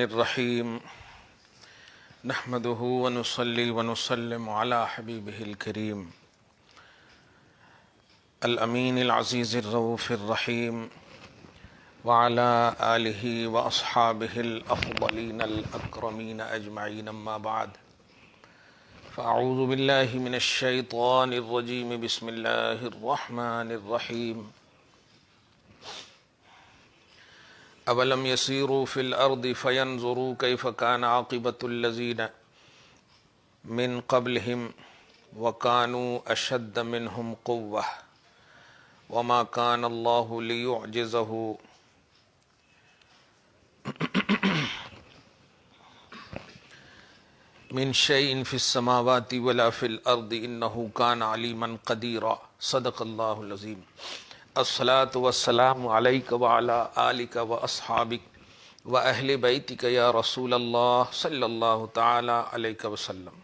الرحیم نحمده ونصلی ونسلم علی حبیبہ الکریم الامین العزیز الرؤوف الرحیم وعلی آلہ واصحابہ الافضلین الاکرمین اجمعین اما بعد فاعوذ باللہ من الشیطان الرجیم بسم اللہ الرحمن الرحیم اولم یسیروا فی الارض فینظروا کیف کان عاقبۃ الذین من قبلہم وکانوا اشد منہم قوۃ وما کان اللہ لیعجزہ من شیء فی السماوات ولا فی الارض انہ کان علیما قدیرا صدق اللہ العظیم۔ الصلاۃ والسلام علیک وعلی آلک واصحابک واہل بیتک یا رسول اللہ صلی اللہ تعالی علیہ وسلم۔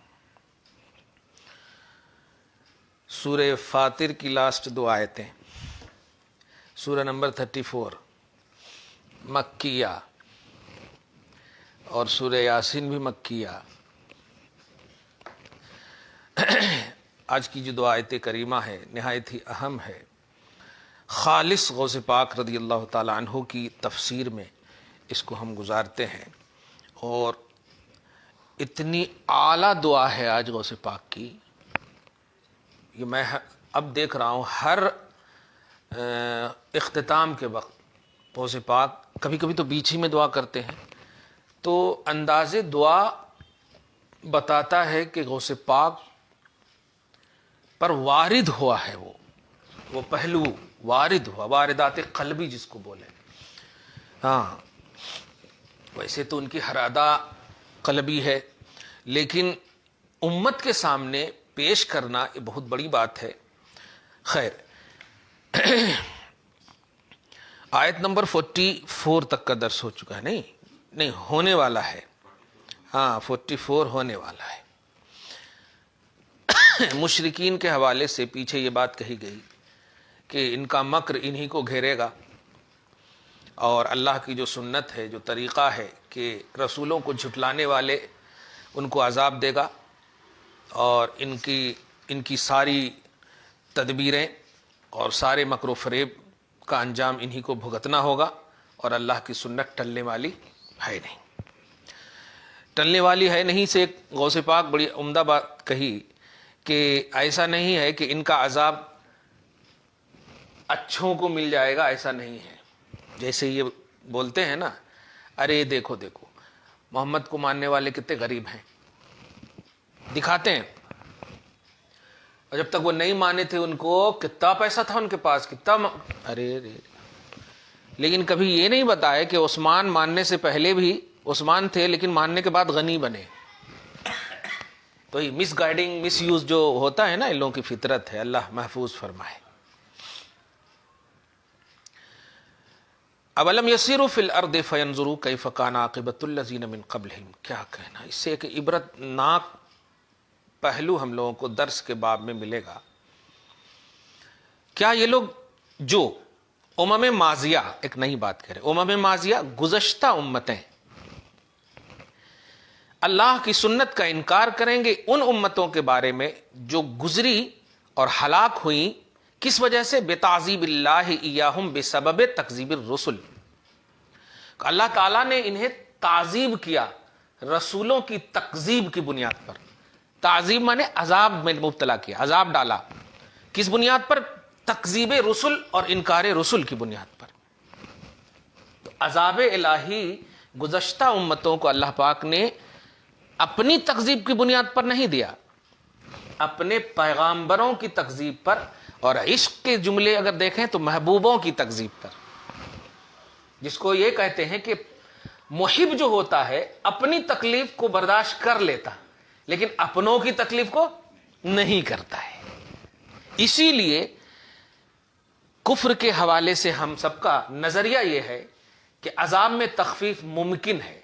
سورہ فاطر کی لاسٹ دو آیتیں، سورہ نمبر 34 مکیہ اور سورہ یاسین بھی مکیہ۔ آج کی جو دو آیت کریمہ ہے نہایت ہی اہم ہے، خالص غوث پاک رضی اللہ تعالی عنہ کی تفسیر میں اس کو ہم گزارتے ہیں، اور اتنی اعلیٰ دعا ہے آج غوث پاک کی، یہ میں اب دیکھ رہا ہوں ہر اختتام کے وقت غوث پاک کبھی کبھی تو بیچ ہی میں دعا کرتے ہیں، تو انداز دعا بتاتا ہے کہ غوث پاک پر وارد ہوا ہے وہ پہلو وارد ہوا، واردات قلبی جس کو بولے۔ ہاں ویسے تو ان کی ہر ادا قلبی ہے، لیکن امت کے سامنے پیش کرنا یہ بہت بڑی بات ہے۔ خیر، آیت نمبر 44 تک کا درس ہو چکا ہے، نہیں ہونے والا ہے، ہاں 44 ہونے والا ہے۔ مشرکین کے حوالے سے پیچھے یہ بات کہی گئی کہ ان کا مکر انہی کو گھیرے گا، اور اللہ کی جو سنت ہے، جو طریقہ ہے کہ رسولوں کو جھٹلانے والے ان کو عذاب دے گا، اور ان کی ساری تدبیریں اور سارے مکر و فریب کا انجام انہی کو بھگتنا ہوگا، اور اللہ کی سنت ٹلنے والی ہے نہیں۔ ٹلنے والی ہے نہیں سے ایک غوث پاک بڑی عمدہ بات کہی کہ ایسا نہیں ہے کہ ان کا عذاب اچھوں کو مل جائے گا، ایسا نہیں ہے۔ جیسے یہ بولتے ہیں نا، ارے دیکھو محمد کو ماننے والے کتنے غریب ہیں، دکھاتے ہیں، اور جب تک وہ نہیں مانے تھے ان کو کتنا پیسہ تھا ان کے پاس، ارے لیکن کبھی یہ نہیں بتایا کہ عثمان ماننے سے پہلے بھی عثمان تھے، لیکن ماننے کے بعد غنی بنے۔ تو یہ مس گائیڈنگ، مس یوز جو ہوتا ہے نا، ان لوگوں کی فطرت ہے، اللہ محفوظ فرمائے۔ اولم یسیروا فی الارض فینظروا کیف کان عاقبۃ الذین من قبلہم، کیا کہنا، اس سے ایک عبرت ناک پہلو ہم لوگوں کو درس کے باب میں ملے گا۔ کیا یہ لوگ جو ماضیہ، ایک نئی بات کہہ رہے، ماضیہ گزشتہ امتیں اللہ کی سنت کا انکار کریں گے ان امتوں کے بارے میں جو گزری اور ہلاک ہوئیں، کس وجہ سے؟ بتعذیب اللہ ایاہم، بسبب تکذیب الرسل، اللہ تعالیٰ نے انہیں تعذیب کیا رسولوں کی تکذیب کی بنیاد پر۔ تعذیب مانے عذاب میں مبتلا کیا، عذاب ڈالا، کس بنیاد پر؟ تکذیب رسل اور انکار رسل کی بنیاد پر۔ تو عذاب الہی گزشتہ امتوں کو اللہ پاک نے اپنی تکذیب کی بنیاد پر نہیں دیا، اپنے پیغامبروں کی تکذیب پر، اور عشق کے جملے اگر دیکھیں تو محبوبوں کی تکذیب پر، جس کو یہ کہتے ہیں کہ محب جو ہوتا ہے اپنی تکلیف کو برداشت کر لیتا، لیکن اپنوں کی تکلیف کو نہیں کرتا ہے۔ اسی لیے کفر کے حوالے سے ہم سب کا نظریہ یہ ہے کہ عذاب میں تخفیف ممکن ہے،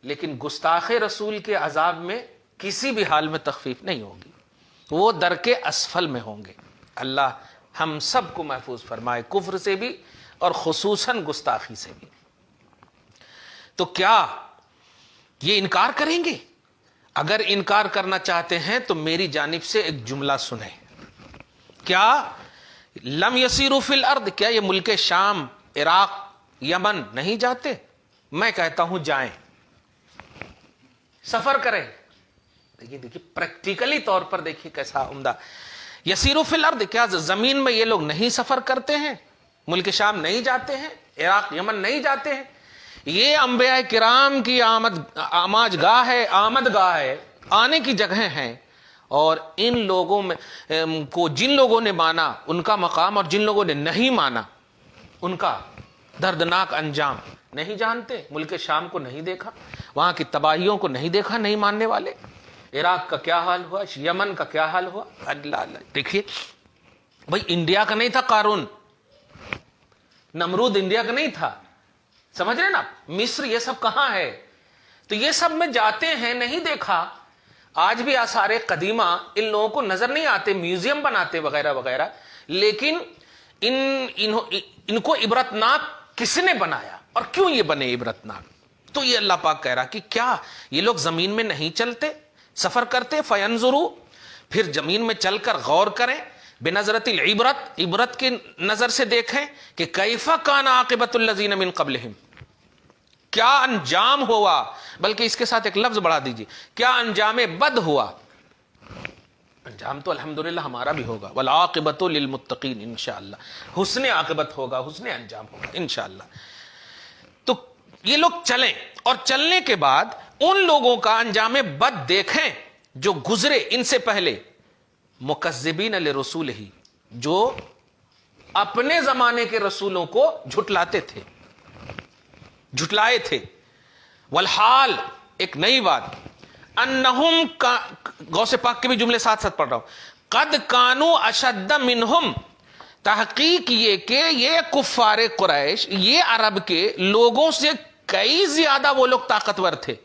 لیکن گستاخ رسول کے عذاب میں کسی بھی حال میں تخفیف نہیں ہوگی، وہ درک اسفل میں ہوں گے۔ اللہ ہم سب کو محفوظ فرمائے کفر سے بھی اور خصوصاً گستاخی سے بھی۔ تو کیا یہ انکار کریں گے؟ اگر انکار کرنا چاہتے ہیں تو میری جانب سے ایک جملہ سنیں. کیا لم یسیروا فی الارض، کیا یہ ملک شام، عراق، یمن نہیں جاتے؟ میں کہتا ہوں جائیں، سفر کریں. دیکھیے پریکٹیکلی طور پر دیکھیے کیسا عمدہ. یسیروا فی الارض، کیا زمین میں یہ لوگ نہیں سفر کرتے ہیں؟ ملک شام نہیں جاتے ہیں، عراق یمن نہیں جاتے ہیں؟ یہ انبیاء کرام کی آماج گاہ ہے، آمد گاہ ہے، آنے کی جگہیں ہیں. اور ان لوگوں میں کو جن لوگوں نے مانا ان کا مقام، اور جن لوگوں نے نہیں مانا ان کا دردناک انجام نہیں جانتے. ملک شام کو نہیں دیکھا، وہاں کی تباہیوں کو نہیں دیکھا نہیں ماننے والے. عراق کا کیا حال ہوا، یمن کا کیا حال ہوا. اللہ اللہ. دیکھیے بھائی، انڈیا کا نہیں تھا قارون، نمرود انڈیا کا نہیں تھا، سمجھ رہے نا. مصر یہ سب کہاں ہے؟ تو یہ سب میں جاتے ہیں، نہیں دیکھا. آج بھی آثار قدیمہ ان لوگوں کو نظر نہیں آتے، میوزیم بناتے وغیرہ وغیرہ. لیکن ان کو عبرتناک کس نے بنایا اور کیوں یہ بنے عبرتناک؟ تو یہ اللہ پاک کہہ رہا کہ کیا یہ لوگ زمین میں نہیں چلتے، سفر کرتے؟ فینظروا، پھر زمین میں چل کر غور کریں، بنظرۃ العبرت، عبرت کی نظر سے دیکھیں کہ کیف کان عاقبۃ الذین من قبلہم، کیا انجام ہوا. بلکہ اس کے ساتھ ایک لفظ بڑھا دیجیے، کیا انجام بد ہوا. انجام تو الحمدللہ ہمارا بھی ہوگا، والعاقبۃ للمتقین، انشاءاللہ حسن عاقبت ہوگا، حسن انجام ہوگا انشاءاللہ. تو یہ لوگ چلیں، اور چلنے کے بعد ان لوگوں کا انجام بد دیکھیں جو گزرے ان سے پہلے، مکذبین لرسولہ، جو اپنے زمانے کے رسولوں کو جھٹلاتے تھے، جھٹلائے تھے. والحال، ایک نئی بات، انہم، غوث پاک کے بھی جملے ساتھ ساتھ پڑھ رہا ہوں، قد کانوا اشد منہم، تحقیق یہ کہ یہ کفار قریش، یہ عرب کے لوگوں سے کئی زیادہ وہ لوگ طاقتور تھے.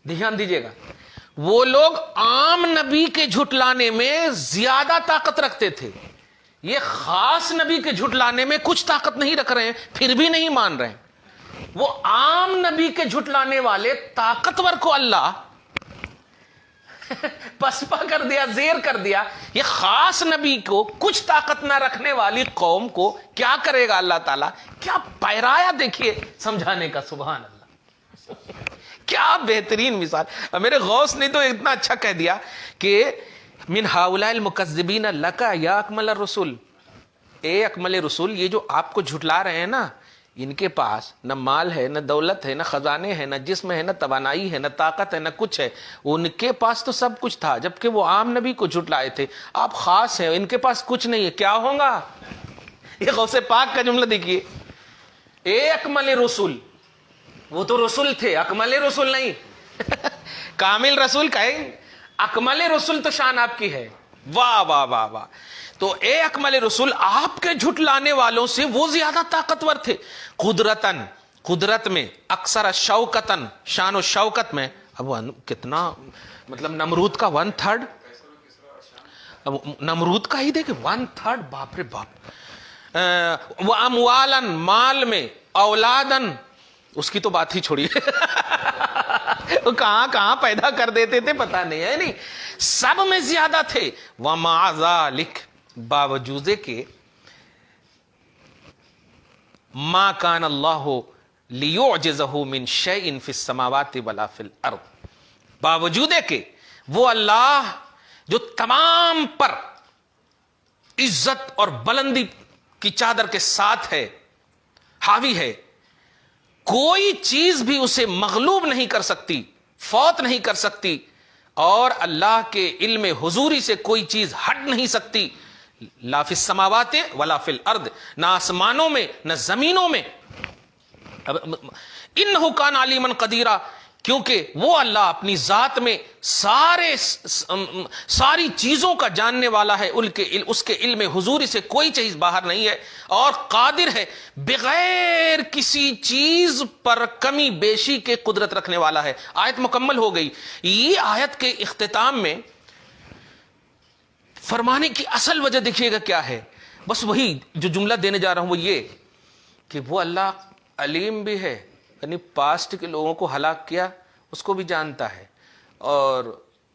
دھیان دیجیے گا، وہ لوگ عام نبی کے جھٹلانے میں زیادہ طاقت رکھتے تھے. یہ خاص نبی کے جھٹلانے میں کچھ طاقت نہیں رکھ رہے ہیں، پھر بھی نہیں مان رہے ہیں. وہ عام نبی کے جھٹلانے والے طاقتور کو اللہ پسپا کر دیا، زیر کر دیا. یہ خاص نبی کو، کچھ طاقت نہ رکھنے والی قوم کو کیا کرے گا اللہ تعالیٰ. کیا پیرایا دیکھیے سمجھانے کا، سبحان اللہ. کیا بہترین مثال. میرے غوث نے تو اتنا اچھا کہہ دیا کہ من ہؤلاء المکذبین لک یا اکمل الرسل، اے اکمل رسول، یہ جو آپ کو جھٹلا رہے ہیں نا، ان کے پاس نہ مال ہے، نہ دولت ہے، نہ خزانے ہیں، نہ جسم ہے، نہ توانائی ہے، نہ طاقت ہے، نہ کچھ ہے. ان کے پاس تو سب کچھ تھا، جبکہ وہ عام نبی کو جھٹلائے تھے. آپ خاص ہیں، ان کے پاس کچھ نہیں ہے، کیا ہوگا؟ یہ غوث پاک کا جملہ دیکھیے، اے اکمل رسول. وہ تو رسول تھے، اکمل رسول نہیں. کامل رسول کہیں، اکمل رسول تو شان آپ کی ہے. واہ واہ واہ واہ. تو اے اکمل رسول، آپ کے جھٹلانے والوں سے وہ زیادہ طاقتور تھے. قدرتن، قدرت میں، اکثر شوکتن، شان و شوکت میں. اب کتنا مطلب نمرود کا 1/3، نمرود کا ہی دیکھیں 1/3، باپ رے باپ. وہ اموالن، مال میں، اولادن، اس کی تو بات ہی چھوڑیے. وہ کہاں کہاں پیدا کر دیتے تھے پتہ نہیں ہے. نہیں، سب میں زیادہ تھے. وَمَعَ ذَلِكَ، باوجود کہ مَا كَانَ اللَّهُ لِيُعْجِزَهُ مِنْ شَيْءٍ فِي السَّمَاوَاتِ وَلَا فِي الْأَرْضِ، باوجود کہ وہ اللہ جو تمام پر عزت اور بلندی کی چادر کے ساتھ ہے، حاوی ہے، کوئی چیز بھی اسے مغلوب نہیں کر سکتی، فوت نہیں کر سکتی، اور اللہ کے علم حضوری سے کوئی چیز ہٹ نہیں سکتی. لا فی السماوات ولا فی الارض، نہ آسمانوں میں نہ زمینوں میں. انہ کان علیما قدیرا، کیونکہ وہ اللہ اپنی ذات میں ساری چیزوں کا جاننے والا ہے. اس کے علم حضوری سے کوئی چیز باہر نہیں ہے، اور قادر ہے، بغیر کسی چیز پر کمی بیشی کے قدرت رکھنے والا ہے. آیت مکمل ہو گئی. یہ آیت کے اختتام میں فرمانے کی اصل وجہ دیکھیے گا کیا ہے. بس وہی جو جملہ دینے جا رہا ہوں وہ یہ کہ وہ اللہ علیم بھی ہے، یعنی پاسٹ کے لوگوں کو ہلاک کیا اس کو بھی جانتا ہے، اور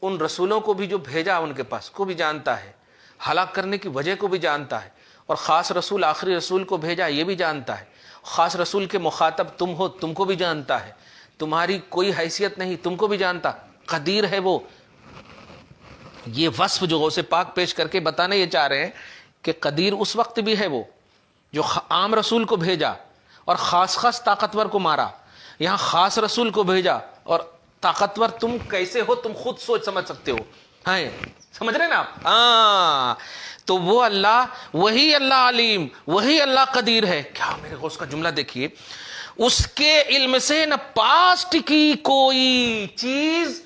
ان رسولوں کو بھی جو بھیجا ان کے پاس کو بھی جانتا ہے، ہلاک کرنے کی وجہ کو بھی جانتا ہے، اور خاص رسول آخری رسول کو بھیجا یہ بھی جانتا ہے، خاص رسول کے مخاطب تم ہو تم کو بھی جانتا ہے، تمہاری کوئی حیثیت نہیں تم کو بھی جانتا، قدیر ہے وہ۔ یہ وصف جو غوث پاک پیش کر کے بتانا یہ چاہ رہے ہیں کہ قدیر اس وقت بھی ہے وہ جو عام رسول کو بھیجا اور خاص خاص طاقتور کو مارا، یہاں خاص رسول کو بھیجا اور طاقتور تم کیسے ہو تم خود سوچ سمجھ سکتے ہو، ہاں سمجھ رہے نا آپ؟ ہاں، تو وہ اللہ، وہی اللہ علیم، وہی اللہ قدیر ہے۔ کیا میرے غوث کا جملہ دیکھیے، اس کے علم سے نہ پاسٹ کی کوئی چیز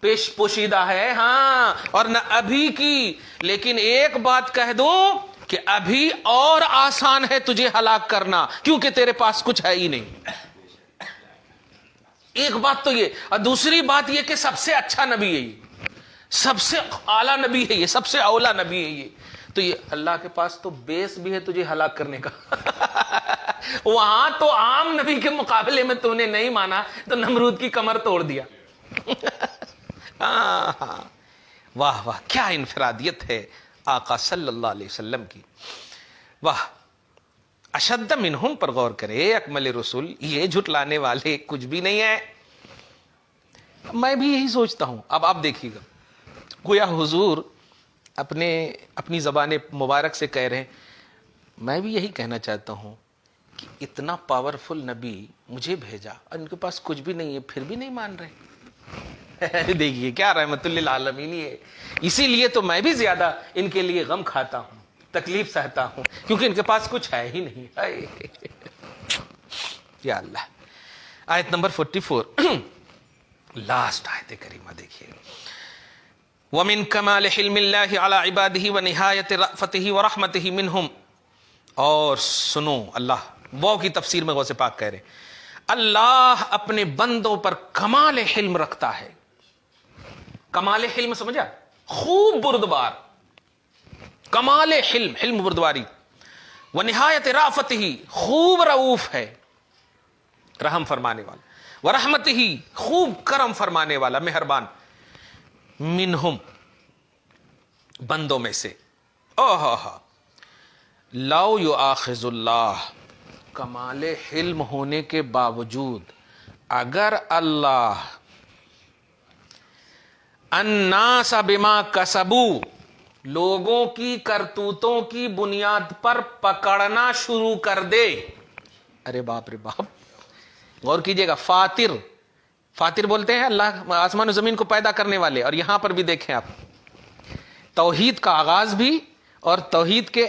پیش پوشیدہ ہے، ہاں، اور نہ ابھی کی، لیکن ایک بات کہہ دوں کہ ابھی اور آسان ہے تجھے ہلاک کرنا کیونکہ تیرے پاس کچھ ہے ہی نہیں۔ ایک بات تو یہ، اور دوسری بات یہ کہ سب سے اچھا نبی ہے یہ، سب سے اعلیٰ نبی ہے یہ، سب سے اولا نبی ہے یہ، تو یہ اللہ کے پاس تو بیس بھی ہے تجھے ہلاک کرنے کا۔ وہاں تو عام نبی کے مقابلے میں تو نے نہیں مانا تو نمرود کی کمر توڑ دیا۔ واہ واہ، کیا انفرادیت ہے آقا صلی اللہ علیہ وسلم کی، واہ۔ اشد منہم پر غور کرے، اکمل رسول، یہ جھٹلانے والے کچھ بھی نہیں ہے۔ میں بھی یہی سوچتا ہوں۔ اب آپ دیکھیے گا، گویا حضور اپنی زبان مبارک سے کہہ رہے ہیں، میں بھی یہی کہنا چاہتا ہوں کہ اتنا پاورفل نبی مجھے بھیجا اور ان کے پاس کچھ بھی نہیں ہے پھر بھی نہیں مان رہے۔ دیکھیے کیا رحمت للعالمین ہے۔ اسی لیے تو میں بھی زیادہ ان کے لیے غم کھاتا ہوں، تکلیف سہتا ہوں، کیونکہ ان کے پاس کچھ ہے ہی نہیں۔ یا اللہ، آیت نمبر 44، لاسٹ آیت کریمہ دیکھیے، وَمِن كَمَالِ حِلْمِ اللَّهِ عَلَىٰ عِبَادِهِ وَنِهَایَةِ رَأْفَتِهِ وَرَحْمَتِهِ مِنْهُمْ۔ اور سنو، اللہ وہ کی تفسیر میں غوث پاک کہہ رہے، اللہ اپنے بندوں پر کمال حلم رکھتا ہے۔ کمال حلم سمجھا؟ خوب بردبار، کمال حلم، حلم بردباری، وَنِهَایَةِ رَأْفَتِهِ خوب رؤوف ہے، رحم فرمانے والا، وَرَحْمَتِهِ خوب کرم فرمانے والا، مہربان، منہم بندوں میں سے۔ لو یؤاخذ اللہ، کمال حلم ہونے کے باوجود اگر اللہ الناس بما کسبوا، لوگوں کی کرتوتوں کی بنیاد پر پکڑنا شروع کر دے، ارے باپ رے باپ، غور کیجئے گا، فاتر بولتے ہیں اللہ آسمان و زمین کو پیدا کرنے والے، اور یہاں پر بھی دیکھیں آپ، توحید کا آغاز بھی اور توحید کے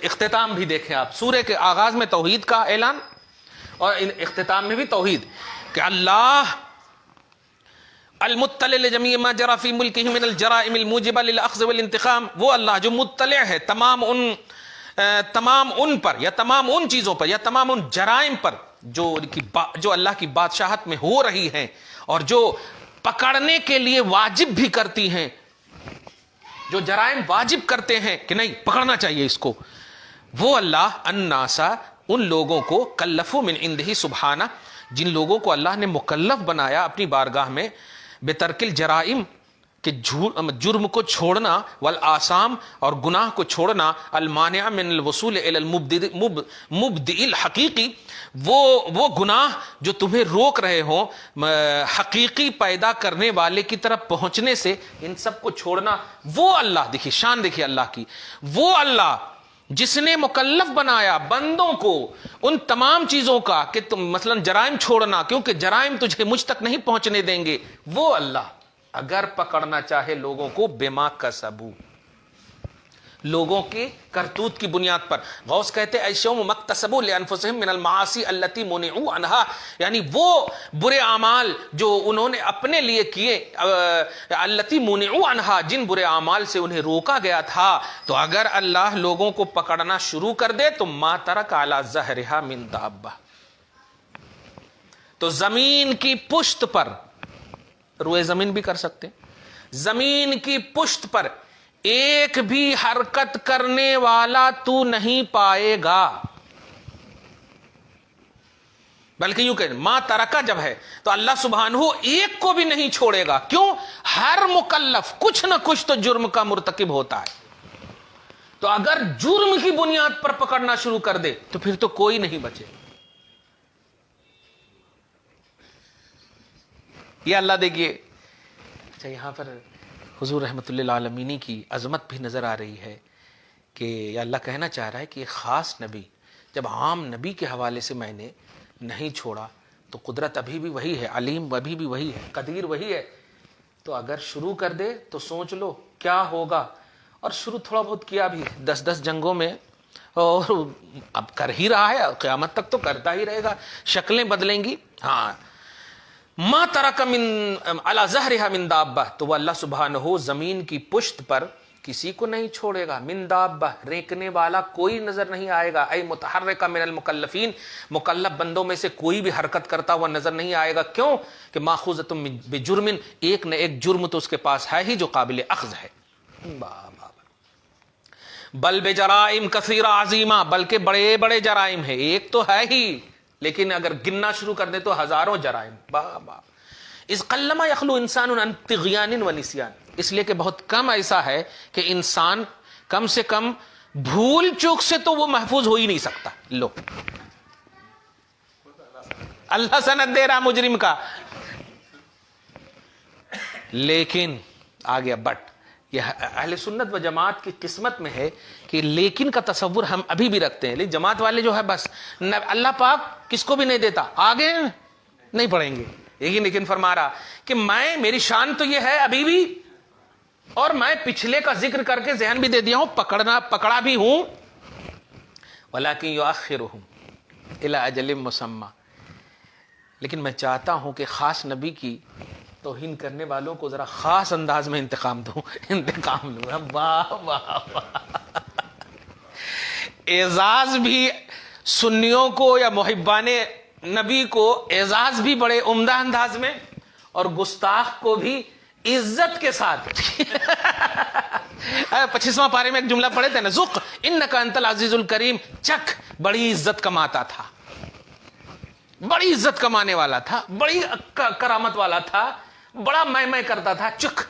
اختتام بھی دیکھیں آپ، سورہ کے آغاز میں توحید کا اعلان اور اختتام میں بھی توحید، کہ اللہ المطلع لجمیع ما جرى فی ملکہ من الجرائم الموجبہ للاخذ والانتقام، وہ اللہ جو مطلع ہے تمام ان پر، یا تمام ان چیزوں پر، یا تمام ان جرائم پر جو اللہ کی بادشاہت میں ہو رہی ہیں اور جو پکڑنے کے لیے واجب بھی کرتی ہیں، جو جرائم واجب کرتے ہیں کہ نہیں پکڑنا چاہیے اس کو، وہ اللہ الناسا ان لوگوں کو کلفوا من عنده سبحانہ، جن لوگوں کو اللہ نے مکلف بنایا اپنی بارگاہ میں، بترک الجرائم، کہ جرم کو چھوڑنا، والآثام اور گناہ کو چھوڑنا، المانع من الوصول الى المبدئ الحقیقی، وہ گناہ جو تمہیں روک رہے ہوں حقیقی پیدا کرنے والے کی طرف پہنچنے سے، ان سب کو چھوڑنا، وہ اللہ، دیکھیے شان دیکھیے اللہ کی، وہ اللہ جس نے مکلف بنایا بندوں کو ان تمام چیزوں کا، کہ تم مثلا جرائم چھوڑنا، کیونکہ جرائم تجھے مجھ تک نہیں پہنچنے دیں گے، وہ اللہ اگر پکڑنا چاہے لوگوں کو بما کسبوا، لوگوں کی کرتوت کی بنیاد پر، غوث کہتے ایشوم مکتسبوا لانفسہم من المعاصی التی منعوا عنہا، یعنی وہ برے اعمال جو انہوں نے اپنے لیے کیے، التی منعوا عنہا، جن برے اعمال سے انہیں روکا گیا تھا، تو اگر اللہ لوگوں کو پکڑنا شروع کر دے تو ما ترک علی ظہرہا من دابہ، تو زمین کی پشت پر، روئے زمین بھی کر سکتے، زمین کی پشت پر ایک بھی حرکت کرنے والا تو نہیں پائے گا، بلکہ یوں کہ ما ترکا جب ہے تو اللہ سبحانہ ایک کو بھی نہیں چھوڑے گا. کیوں؟ ہر مکلف کچھ نہ کچھ تو جرم کا مرتکب ہوتا ہے. تو اگر جرم کی بنیاد پر پکڑنا شروع کر دے تو پھر تو کوئی نہیں بچے. یہ اللہ دیکھیے. اچھا یہاں پر حضور رحمت اللہ العالمینی کی عظمت بھی نظر آ رہی ہے کہ یہ اللہ کہنا چاہ رہا ہے کہ ایک خاص نبی جب عام نبی کے حوالے سے میں نے نہیں چھوڑا تو قدرت ابھی بھی وہی ہے، علیم ابھی بھی وہی ہے، قدیر وہی ہے. تو اگر شروع کر دے تو سوچ لو کیا ہوگا. اور شروع تھوڑا بہت کیا بھی 10 جنگوں میں، اور اب کر ہی رہا ہے، قیامت تک تو کرتا ہی رہے گا. شکلیں بدلیں گی. ہاں ما ترک من علی ظہرها من دابہ، تو وہ اللہ سبحانہ زمین کی پشت پر کسی کو نہیں چھوڑے گا. من دابہ، رینکنے والا کوئی نظر نہیں آئے گا. اے متحرکہ من المکلفین، مکلف بندوں میں سے کوئی بھی حرکت کرتا ہوا نظر نہیں آئے گا. کیوں کہ ماخوذۃ بجرم، ایک نہ ایک جرم تو اس کے پاس ہے ہی جو قابل اخذ ہے. بل بجرائم کثیرہ عظیمہ، بلکہ بڑے بڑے جرائم ہیں. ایک تو ہے ہی لیکن اگر گننا شروع کر دے تو ہزاروں جرائم. اذ قلما یخلو انسان عن طغیان و نسیان، اس لیے کہ بہت کم ایسا ہے کہ انسان کم سے کم بھول چوک سے تو وہ محفوظ ہو ہی نہیں سکتا. لو اللہ سند دے رہا مجرم کا. لیکن آ گیا بٹ. یہ اہل سنت و جماعت کی قسمت میں ہے کہ لیکن کا تصور ہم ابھی بھی رکھتے ہیں. لیکن جماعت والے جو ہے بس اللہ پاک کس کو بھی نہیں دیتا، آگے نہیں پڑھیں گے. لیکن فرما رہا کہ میری شان تو یہ ہے ابھی بھی، اور میں پچھلے کا ذکر کر کے ذہن بھی دے دیا ہوں، پکڑا بھی ہوں. وَلَكِنْ يُؤَخِّرُهُمْ إِلَىٰ أَجَلٍ مُّسَمًّى، لیکن میں چاہتا ہوں کہ خاص نبی کی توہین کرنے والوں کو ذرا خاص انداز میں انتقام دوں. واہ واہ واہ. اعزاز بھی سنیوں کو یا محبان نبی کو اعزاز بھی بڑے عمدہ انداز میں، اور گستاخ کو بھی عزت کے ساتھ. 25واں پارے میں ایک جملہ پڑھے تھے نا، ذُقْ اِنَّكَ أَنْتَ الْعَزِيزُ الْكَرِيمُ، چکھ، بڑی عزت کماتا تھا، بڑی عزت کمانے والا تھا، بڑی کرامت والا تھا، بڑا میں کرتا تھا. چک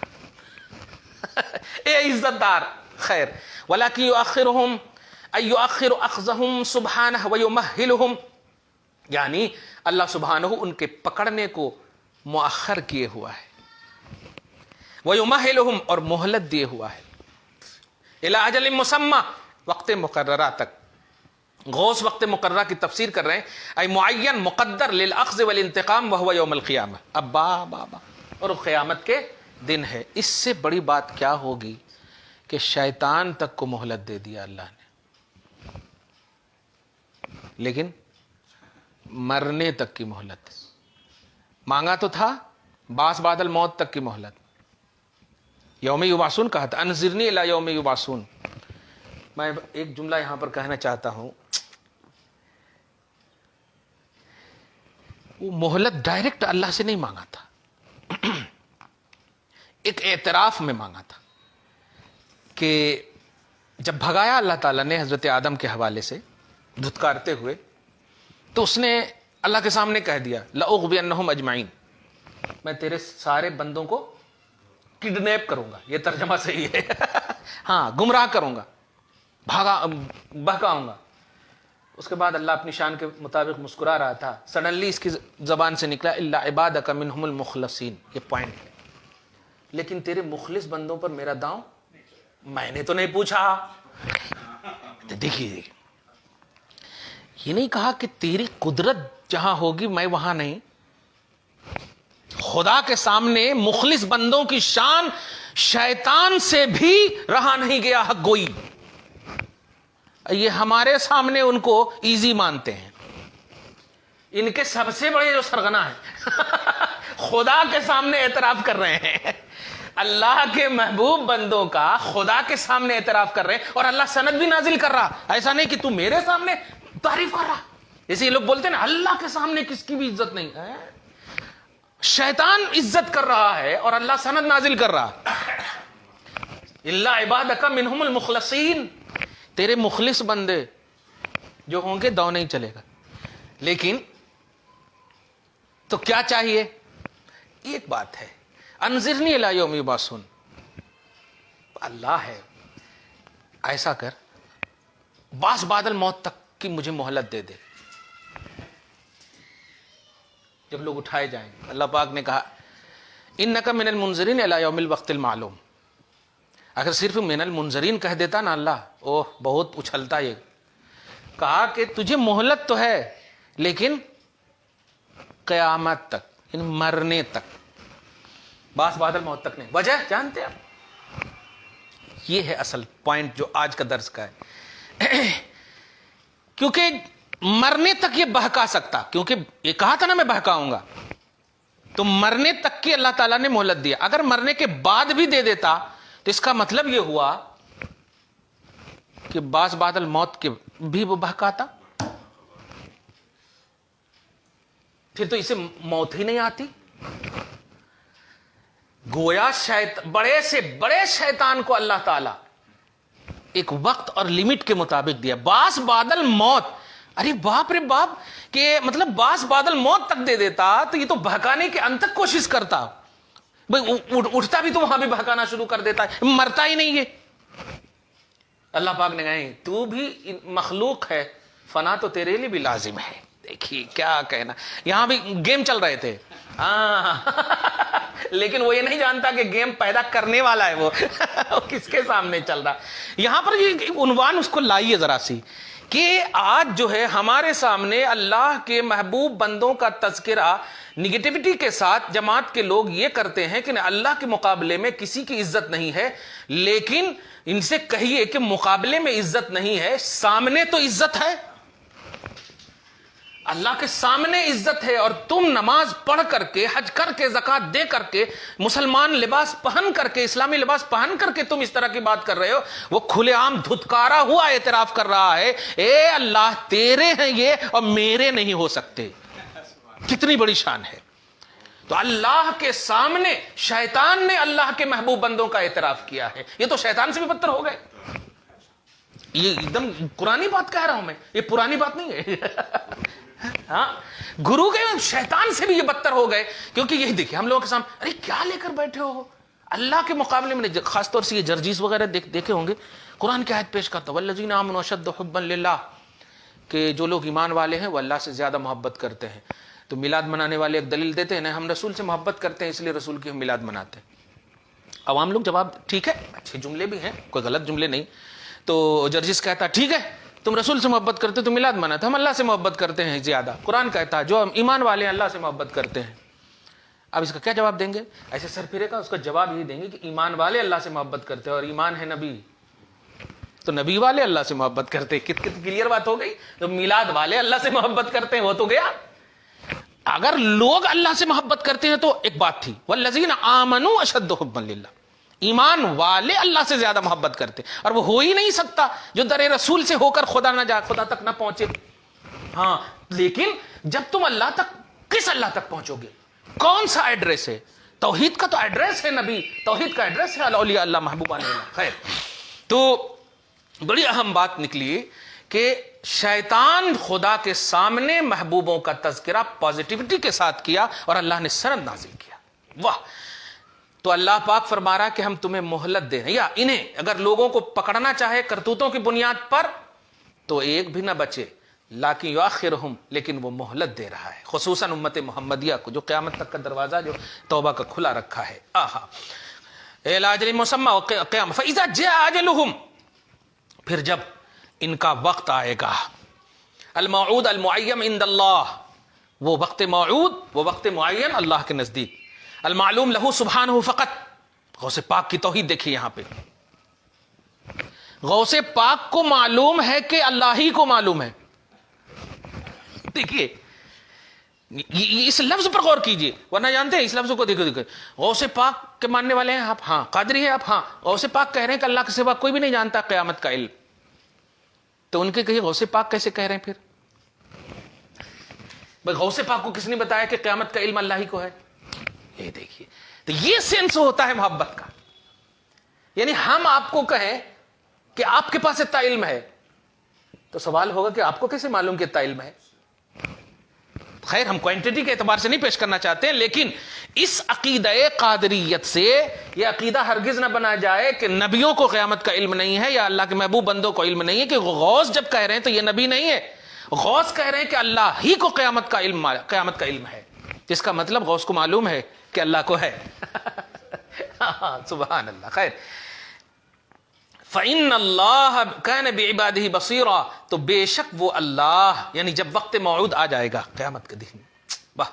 اے عزت دار. خیر. وَلَكِنْ يُؤَخِّرُهُمْ أَيْ يُؤَخِّرُ أَخْذَهُمْ سُبْحَانَهُ وَيُمَهِّلُهُمْ، یعنی اللہ سبحانہ ان کے پکڑنے کو مؤخر کیے ہوا ہے. وَيُمَهِّلُهُمْ، اور مہلت دیے ہوا ہے. إِلَىٰ أَجَلٍ مُّسَمًّى، وقت مقررہ تک. غوث وقت مقررہ کی تفسیر کر رہے ہیں، اے معین مقدر للأخذ والانتقام وهو یوم القیامہ. اب بابا اور قیامت کے دن ہے. اس سے بڑی بات کیا ہوگی کہ شیطان تک کو مہلت دے دیا اللہ نے، لیکن مرنے تک کی مہلت مانگا تو تھا، باس بعد الموت تک کی مہلت. یوم یبعثون کہا تھا، انذرنی الی یوم یبعثون. میں ایک جملہ یہاں پر کہنا چاہتا ہوں. وہ مہلت ڈائریکٹ اللہ سے نہیں مانگا تھا، ایک اعتراف میں مانگا تھا کہ جب بھگایا اللہ تعالیٰ نے حضرت آدم کے حوالے سے دھتکارتے ہوئے، تو اس نے اللہ کے سامنے کہہ دیا لَأُغْوِيَنَّهُمْ أَجْمَعِينَ، میں تیرے سارے بندوں کو کڈنیپ کروں گا. یہ ترجمہ صحیح ہے. ہاں، گمراہ کروں گا، بہکاؤں گا. اس کے بعد اللہ اپنی شان کے مطابق مسکرا رہا تھا. سڈنلی اس کی زبان سے نکلا الا عبادک منہم المخلصین. یہ پوائنٹ ہے. لیکن تیرے مخلص بندوں پر میرا داؤں میں نے تو نہیں پوچھا. دیکھیے یہ نہیں کہا کہ تیری قدرت جہاں ہوگی میں وہاں نہیں. خدا کے سامنے مخلص بندوں کی شان شیطان سے بھی رہا نہیں گیا حق گوئی. یہ ہمارے سامنے ان کو ایزی مانتے ہیں. ان کے سب سے بڑے جو سرغنہ ہیں خدا کے سامنے اعتراف کر رہے ہیں. اللہ کے محبوب بندوں کا خدا کے سامنے اعتراف کر رہے ہیں، اور اللہ سند بھی نازل کر رہا. ایسا نہیں کہ تو میرے سامنے تعریف کر رہا. جیسے یہ لوگ بولتے ہیں نا اللہ کے سامنے کس کی بھی عزت نہیں ہے. شیطان عزت کر رہا ہے اور اللہ سند نازل کر رہا. الا عبادک منہم المخلصین، تیرے مخلص بندے جو ہوں گے دو نہیں چلے گا. لیکن تو کیا چاہیے؟ ایک بات ہے، انذرنی الی یوم یبعثون، اللہ ہے ایسا کر باس بادل موت تک کی مجھے مہلت دے دے، جب لوگ اٹھائے جائیں گے۔ اللہ پاک نے کہا انک من المنذرین الی یوم الوقت المعلوم، اگر صرف من المنذرین کہہ دیتا نا اللہ، اوہ بہت اچھلتا یہ، کہا کہ تجھے مہلت تو ہے لیکن قیامت تک، یعنی مرنے تک، باس بادل موت تک نہیں۔ وجہ جانتے آپ؟ یہ ہے اصل پوائنٹ جو آج کا درس کا ہے، کیونکہ مرنے تک یہ بہکا سکتا، کیونکہ یہ کہا تھا نا میں بہکاؤں گا، تو مرنے تک کی اللہ تعالیٰ نے مہلت دیا۔ اگر مرنے کے بعد بھی دے دیتا تو اس کا مطلب یہ ہوا کہ باس بادل موت کے بھی وہ بہکاتا، پھر تو اسے موت ہی نہیں آتی۔ گویا بڑے سے بڑے شیطان کو اللہ تعالیٰ ایک وقت اور لمٹ کے مطابق دیا، باس بادل موت، ارے باپ رے باپ، کہ مطلب باس بادل موت تک دے دیتا تو یہ تو بہکانے کے انت تک کوشش کرتا، اٹھتا بھی تو وہاں بھی بہکانا شروع کر دیتا ہے، مرتا ہی نہیں ہے۔ اللہ پاک نے کہا تو بھی مخلوق ہے، فنا تو تیرے لیے بھی لازم ہے۔ دیکھیے کیا کہنا، یہاں بھی گیم چل رہے تھے، لیکن وہ یہ نہیں جانتا کہ گیم پیدا کرنے والا ہے وہ کس کے سامنے چل رہا۔ یہاں پر یہ عنوان اس کو لائیے ذرا سی، کہ آج جو ہے ہمارے سامنے اللہ کے محبوب بندوں کا تذکرہ نگیٹیوٹی کے ساتھ جماعت کے لوگ یہ کرتے ہیں کہ اللہ کے مقابلے میں کسی کی عزت نہیں ہے، لیکن ان سے کہیے کہ مقابلے میں عزت نہیں ہے، سامنے تو عزت ہے، اللہ کے سامنے عزت ہے، اور تم نماز پڑھ کر کے، حج کر کے، زکوٰۃ دے کر کے، مسلمان لباس پہن کر کے، اسلامی لباس پہن کر کے تم اس طرح کی بات کر رہے ہو۔ وہ کھلے عام دھتکارا ہوا اعتراف کر رہا ہے، اے اللہ تیرے ہیں یہ اور میرے نہیں ہو سکتے۔ کتنی بڑی شان ہے۔ تو اللہ کے سامنے شیطان نے اللہ کے محبوب بندوں کا اعتراف کیا ہے، یہ تو شیطان سے بھی بدتر ہو گئے۔ یہ ایک دم قرآنی بات کہہ رہا ہوں میں، یہ پرانی بات نہیں ہے ہاں، گرو کے شیطان سے بھی یہ بدتر ہو گئے، کیونکہ یہی دیکھیں ہم لوگوں کے سامنے، ارے کیا لے کر بیٹھے ہو اللہ کے مقابلے میں۔ خاص طور سے یہ جرجیس وغیرہ دیکھے ہوں گے، قرآن کی آیت پیش کرتا والذین آمنوا اشد حبا للہ، کہ جو لوگ ایمان والے ہیں وہ اللہ سے زیادہ محبت کرتے ہیں۔ تو میلاد منانے والے ایک دلیل دیتے ہیں نا، ہم رسول سے محبت کرتے ہیں اس لیے رسول کی ہم میلاد مناتے ہیں۔ عوام لوگ جواب، ٹھیک ہے، اچھے جملے بھی ہیں، کوئی غلط جملے نہیں۔ تو جرجس کہتا ٹھیک ہے، تم رسول سے محبت کرتے تو میلاد مناتے، ہم اللہ سے محبت کرتے ہیں زیادہ۔ قرآن کہتا ہے جو ایمان والے ہیں اللہ سے محبت کرتے ہیں۔ اب اس کا کیا جواب دیں گے؟ ایسے سر پھرے گا، اس کا جواب یہ دیں گے کہ ایمان والے اللہ سے محبت کرتے ہیں، اور ایمان ہے نبی تو نبی والے اللہ سے محبت کرتے ہیں۔ کتنی کلیئر بات ہو گئی۔ تو میلاد والے اللہ سے محبت کرتے ہیں وہ تو گیا۔ اگر لوگ اللہ سے محبت کرتے ہیں تو ایک بات تھی، والذین آمنوا اشد حبا للہ، ایمان والے اللہ سے زیادہ محبت کرتے، اور وہ ہو ہی نہیں سکتا جو در رسول سے ہو کر خدا تک نہ پہنچے۔ ہاں، لیکن جب تم اللہ تک، کس اللہ تک پہنچو گے؟ کون سا ایڈریس ہے؟ توحید کا تو ایڈریس ہے نبی، توحید کا ایڈریس ہے اولیاء اللہ محبوبان اللہ۔ خیر، تو بڑی اہم بات نکلی کہ شیطان خدا کے سامنے محبوبوں کا تذکرہ پازیٹیوٹی کے ساتھ کیا اور اللہ نے سند نازل کیا۔ واہ! تو اللہ پاک فرما رہا کہ ہم تمہیں مہلت دیں، یا انہیں اگر لوگوں کو پکڑنا چاہے کرتوتوں کی بنیاد پر تو ایک بھی نہ بچے، لیکن یؤخرہم، لیکن وہ مہلت دے رہا ہے، خصوصاً امت محمدیہ کو جو قیامت تک کا دروازہ جو توبہ کا کھلا رکھا ہے۔ آہا، الی اجل مسمی قیام، فاذا جاء اجلہم، پھر جب ان کا وقت آئے گا، الموعود المعین عند اللہ، وہ وقت موعود، وہ وقت معین اللہ کے نزدیک، المعلوم لہو سبحانہ فقط۔ غوث پاک کی توحید دیکھیے یہاں پہ، غوث پاک کو معلوم ہے کہ اللہ ہی کو معلوم ہے۔ دیکھیے اس لفظ پر غور کیجئے، ورنہ جانتے ہیں اس لفظ کو دیکھو غوث پاک کے ماننے والے ہیں آپ، ہاں قادری ہیں آپ، ہاں غوث پاک کہہ رہے ہیں کہ اللہ کے سوا کوئی بھی نہیں جانتا قیامت کا علم، تو ان کے کہیے غوث پاک کیسے کہہ رہے ہیں پھر؟ بھائی غوث پاک کو کس نے بتایا کہ قیامت کا علم اللہ ہی کو ہے؟ یہ دیکھیے، تو یہ سینس ہوتا ہے محبت کا، یعنی ہم آپ کو کہیں کہ آپ کے پاس اتنا علم ہے، تو سوال ہوگا کہ آپ کو کیسے معلوم کہ اتنا علم ہے؟ خیر ہم کوانٹٹی کے اعتبار سے نہیں پیش کرنا چاہتے ہیں، لیکن اس عقیدہ قادریت سے یہ عقیدہ ہرگز نہ بنا جائے کہ نبیوں کو قیامت کا علم نہیں ہے یا اللہ کے محبوب بندوں کو علم نہیں ہے، کہ غوث جب کہہ رہے ہیں تو یہ نبی نہیں ہے، غوث کہہ رہے ہیں کہ اللہ ہی کو قیامت کا علم ہے، جس کا مطلب غوث کو معلوم ہے کہ اللہ کو ہے۔ سبحان اللہ۔ خیر، فَإِنَّ اللَّهَ كَانَ بِعِبَادِهِ بَصِيرًا، تو بے شک وہ اللہ، یعنی جب وقت موعود آ جائے گا قیامت کے دن، واہ،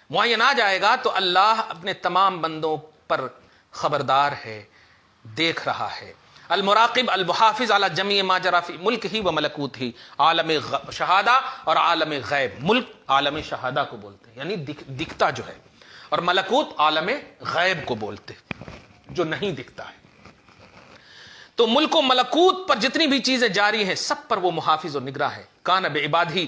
معین آ جائے گا، تو اللہ اپنے تمام بندوں پر خبردار ہے، دیکھ رہا ہے۔ المراقب المحافظ علی جمیع ما جرى فی ملکہ و ملکوتہ، عالم شہادہ اور عالم غیب، ملک عالم شہادہ کو بولتے ہیں یعنی دکھتا جو ہے، اور ملکوت عالم غیب کو بولتے جو نہیں دکھتا ہے۔ تو ملک و ملکوت پر جتنی بھی چیزیں جاری ہیں سب پر وہ محافظ و نگراں ہے۔ کان بعبادہ،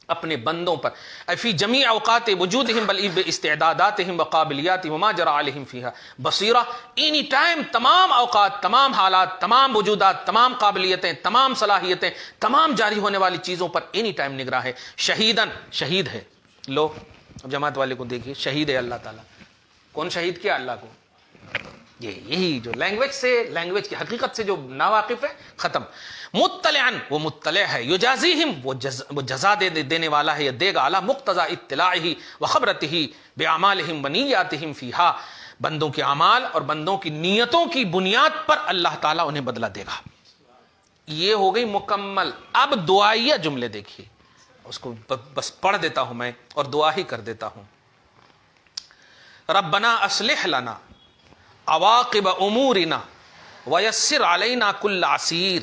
اپنے بندوں پر، فی جمیع اوقات وجودہم بل باستعداداتہم وقابلیاتہم وما جرى علیہم فیہا بصیرہ، اینی ٹائم، تمام اوقات، تمام حالات، تمام وجودات، تمام قابلیتیں، تمام صلاحیتیں، تمام جاری ہونے والی چیزوں پر اینی ٹائم نگراں ہے۔ شہیدن، شہید ہے۔ لو جماعت والے کو دیکھیے، شہید ہے اللہ تعالیٰ۔ کون شہید کیا اللہ کو؟ یہی جو لینگویج سے، لینگویج کی حقیقت سے جو ناواقف ہے، ختم۔ مطلعاً، وہ مطلع ہے، یجازیہم، وہ جزا دینے والا ہے، یہ دے گا، علی مقتضی اطلاعہ و خبرتہ باعمالہم و نیاتہم فیہا، بندوں کے اعمال اور بندوں کی نیتوں کی بنیاد پر اللہ تعالیٰ انہیں بدلہ دے گا۔ یہ ہو گئی مکمل۔ اب دعائیہ جملے دیکھیے، اس کو بس پڑھ دیتا ہوں میں اور دعا ہی کر دیتا ہوں۔ ربنا اصلح لنا عواقب امورنا ویسر علینا کل عسیر،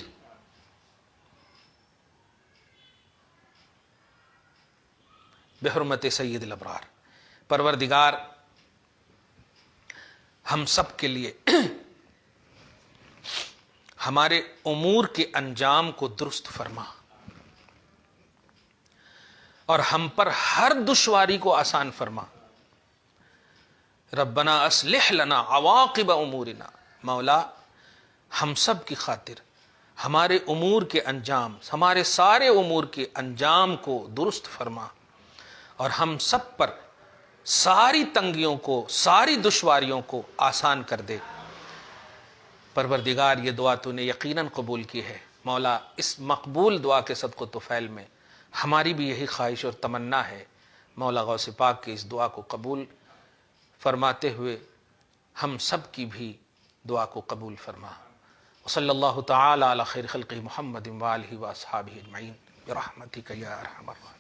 بحرمت سید الابرار۔ پروردگار ہم سب کے لیے ہمارے امور کے انجام کو درست فرما، اور ہم پر ہر دشواری کو آسان فرما۔ ربنا اصلح لنا عواقب امورنا، مولا ہم سب کی خاطر ہمارے امور کے انجام، ہمارے سارے امور کے انجام کو درست فرما، اور ہم سب پر ساری تنگیوں کو، ساری دشواریوں کو آسان کر دے۔ پروردگار یہ دعا تو نے یقیناً قبول کی ہے مولا، اس مقبول دعا کے صدق و طفیل میں ہماری بھی یہی خواہش اور تمنا ہے مولا، غوث پاک کی اس دعا کو قبول فرماتے ہوئے ہم سب کی بھی دعا کو قبول فرما۔ وصلی اللہ تعالی علی خیر خلقہ محمد وآلہ واصحابہ اجمعین برحمتک یا ارحم الراحمین۔